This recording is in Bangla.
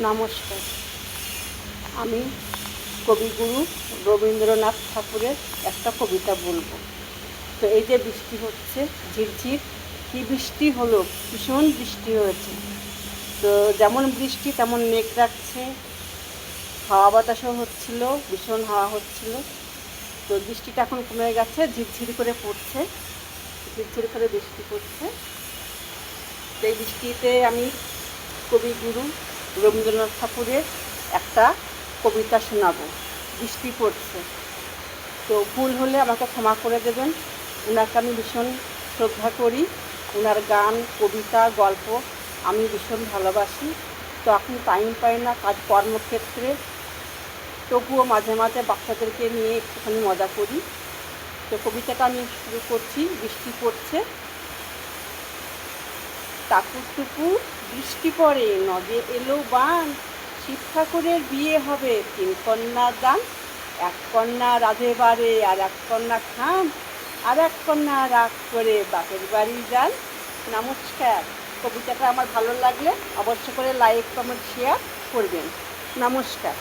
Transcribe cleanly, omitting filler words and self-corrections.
নমস্কার। আমি কবিগুরু রবীন্দ্রনাথ ঠাকুরের একটা কবিতা বলবো। তো এই যে বৃষ্টি হচ্ছে ঝিরঝির, কী বৃষ্টি হলো, ভীষণ বৃষ্টি হয়েছে। তো যেমন বৃষ্টি তেমন মেঘ রাখছে, হাওয়া বাতাসও হচ্ছিল, ভীষণ হাওয়া হচ্ছিল। তো বৃষ্টিটা এখন কমে গেছে, ঝিরঝির করে পড়ছে, ঝিরঝির করে বৃষ্টি পড়ছে। তো এই বৃষ্টিতে আমি কবিগুরু রবীন্দ্রনাথ ঠাকুরের একটা কবিতা শোনাবো। বৃষ্টি পড়ছে, তো ভুল হলে আমাকে ক্ষমা করে দেবেন। ওনাকে আমি ভীষণ শ্রদ্ধা করি, ওনার গান, কবিতা, গল্প আমি ভীষণ ভালোবাসি। তো এখন টাইম পাই না কাজ কর্মক্ষেত্রে, তবুও মাঝে মাঝে বাচ্চাদেরকে নিয়ে একটুখানি মজা করি। তো কবিতাটা আমি শুরু করছি। বৃষ্টি পড়ছে। টাপুর টুপুর বৃষ্টি পড়ে, নদে এলো বান, শিব ঠাকুরের বিয়ে হবে, 3 কন্যা দান। 1 কন্যা রাধে বারে, আর 1 কন্যা খান, আর 1 কন্যা রাগ করে বাপের বাড়ি যান। নমস্কার। কবিতাটা আমার ভালো লাগলে অবশ্য করে লাইক, কমেন্ট, শেয়ার করবেন। নমস্কার।